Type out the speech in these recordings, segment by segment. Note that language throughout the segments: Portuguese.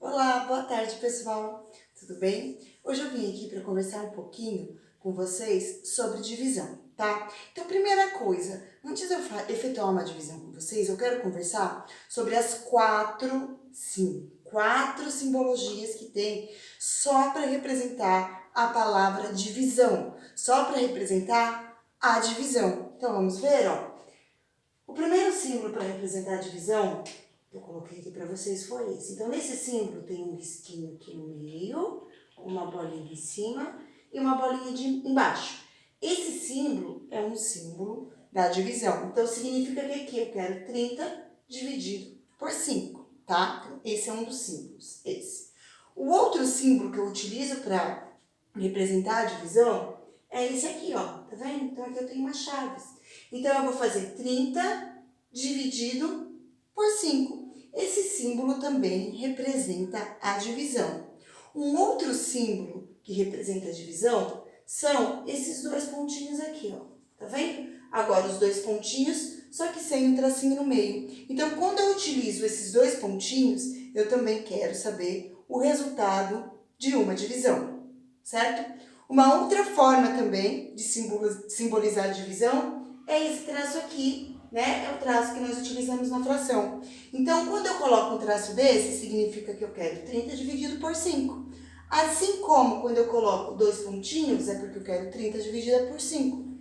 Olá, boa tarde, pessoal. Tudo bem? Hoje eu vim aqui para conversar um pouquinho com vocês sobre divisão, tá? Então, primeira coisa, antes de eu efetuar uma divisão com vocês, eu quero conversar sobre as quatro simbologias que tem só para representar a palavra divisão, só para representar a divisão. Então, vamos ver, ó. O primeiro símbolo para representar a divisão eu coloquei aqui para vocês foi esse. Então, nesse símbolo tem um risquinho aqui no meio, uma bolinha em cima e uma bolinha embaixo. Esse símbolo é um símbolo da divisão. Então, significa que aqui eu quero 30 dividido por 5, tá? Então, esse é um dos símbolos, esse. O outro símbolo que eu utilizo para representar a divisão é esse aqui, ó. Tá vendo? Então, aqui eu tenho umas chaves. Então, eu vou fazer 30 dividido por 5. Esse símbolo também representa a divisão. Um outro símbolo que representa a divisão são esses dois pontinhos aqui, ó. Tá vendo? Agora os dois pontinhos, só que sem um tracinho no meio. Então, quando eu utilizo esses dois pontinhos, eu também quero saber o resultado de uma divisão, certo? Uma outra forma também de simbolizar a divisão é esse traço aqui, né? É o traço que nós utilizamos na fração. Então, quando eu coloco um traço desse, significa que eu quero 30 dividido por 5. Assim como quando eu coloco dois pontinhos, é porque eu quero 30 dividido por 5.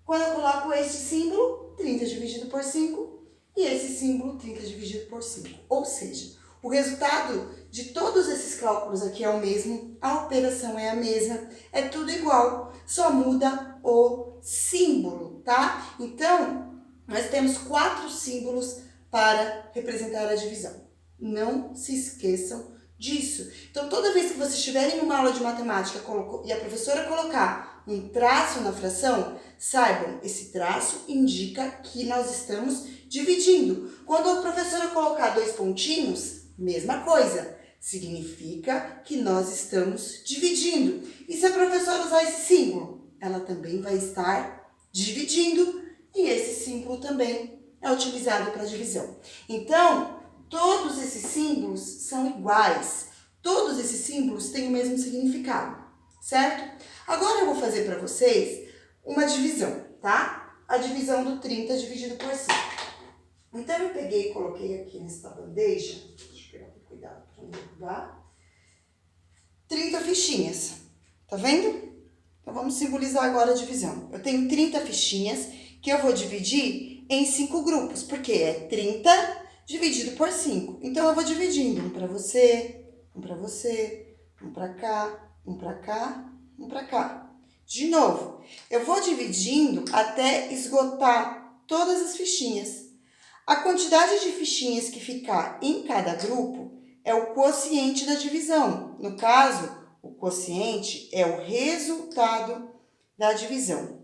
Quando eu coloco este símbolo, 30 dividido por 5, e esse símbolo, 30 dividido por 5. Ou seja, o resultado de todos esses cálculos aqui é o mesmo, a operação é a mesma, é tudo igual, só muda o símbolo, tá? Então, nós temos 4 símbolos para representar a divisão. Não se esqueçam disso. Então, toda vez que vocês estiverem em uma aula de matemática e a professora colocar um traço na fração, saibam, esse traço indica que nós estamos dividindo. Quando a professora colocar dois pontinhos, mesma coisa, significa que nós estamos dividindo. E se a professora usar esse símbolo, ela também vai estar dividindo, e esse símbolo também é utilizado para divisão. Então, todos esses símbolos são iguais. Todos esses símbolos têm o mesmo significado, certo? Agora eu vou fazer para vocês uma divisão, tá? A divisão do 30 dividido por 5. Então, eu peguei e coloquei aqui nessa bandeja, deixa eu pegar com cuidado para não derrubar, 30 fichinhas, tá vendo? Então, vamos simbolizar agora a divisão. Eu tenho 30 fichinhas que eu vou dividir em 5 grupos, porque é 30 dividido por 5. Então, eu vou dividindo um para você, um para você, um para cá, um para cá, um para cá. De novo, eu vou dividindo até esgotar todas as fichinhas. A quantidade de fichinhas que ficar em cada grupo é o quociente da divisão. No caso, o quociente é o resultado da divisão.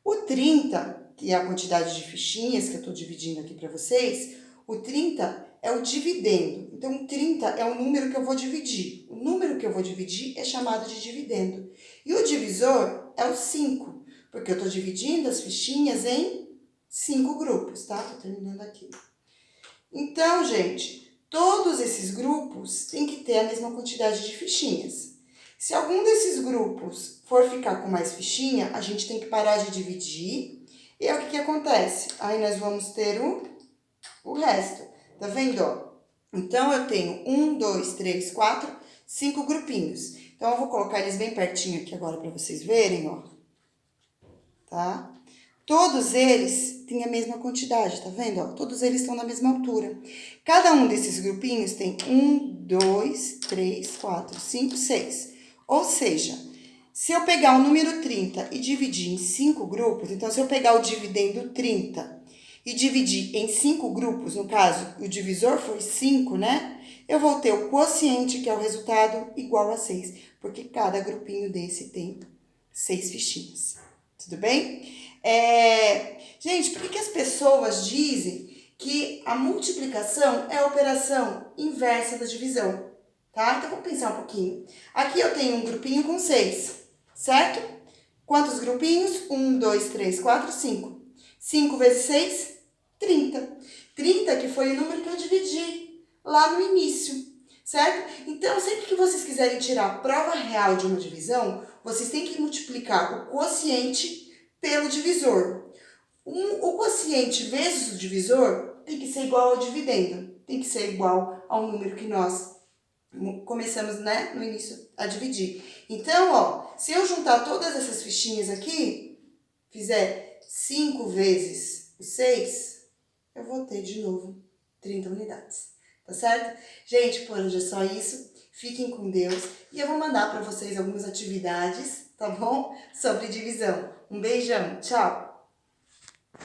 O 30, que é a quantidade de fichinhas que eu estou dividindo aqui para vocês, o 30 é o dividendo. Então, o 30 é o número que eu vou dividir. O número que eu vou dividir é chamado de dividendo. E o divisor é o 5, porque eu estou dividindo as fichinhas em 5 grupos, tá? Tô terminando aqui. Então, gente, todos esses grupos têm que ter a mesma quantidade de fichinhas. Se algum desses grupos for ficar com mais fichinha, a gente tem que parar de dividir. E é o que acontece? Aí nós vamos ter o resto. Tá vendo, ó? Então, eu tenho 1, 2, 3, 4, 5 grupinhos. Então, eu vou colocar eles bem pertinho aqui agora para vocês verem, ó. Tá? Todos eles têm a mesma quantidade, tá vendo? Ó, todos eles estão na mesma altura. Cada um desses grupinhos tem 1, 2, 3, 4, 5, 6. Ou seja, se eu pegar o número 30 e dividir em 5 grupos, então se eu pegar o dividendo 30 e dividir em 5 grupos, no caso, o divisor foi 5, né? Eu vou ter o quociente, que é o resultado, igual a 6, porque cada grupinho desse tem 6 fichinhas. Tudo bem? Gente, por que as pessoas dizem que a multiplicação é a operação inversa da divisão? Tá? Então, vamos pensar um pouquinho. Aqui eu tenho um grupinho com 6, certo? Quantos grupinhos? 1, 2, 3, 4, 5. 5 vezes 6, 30. 30 que foi o número que eu dividi lá no início. certo? Então, sempre que vocês quiserem tirar a prova real de uma divisão, vocês têm que multiplicar o quociente pelo divisor. O quociente vezes o divisor tem que ser igual ao dividendo, tem que ser igual ao número que nós começamos, né, no início a dividir. Então, ó, se eu juntar todas essas fichinhas aqui, fizer 5 vezes o 6, eu vou ter de novo 30 unidades, tá certo? Gente, por hoje é só isso. Fiquem com Deus e eu vou mandar para vocês algumas atividades, tá bom? Sobre divisão. Um beijão, tchau!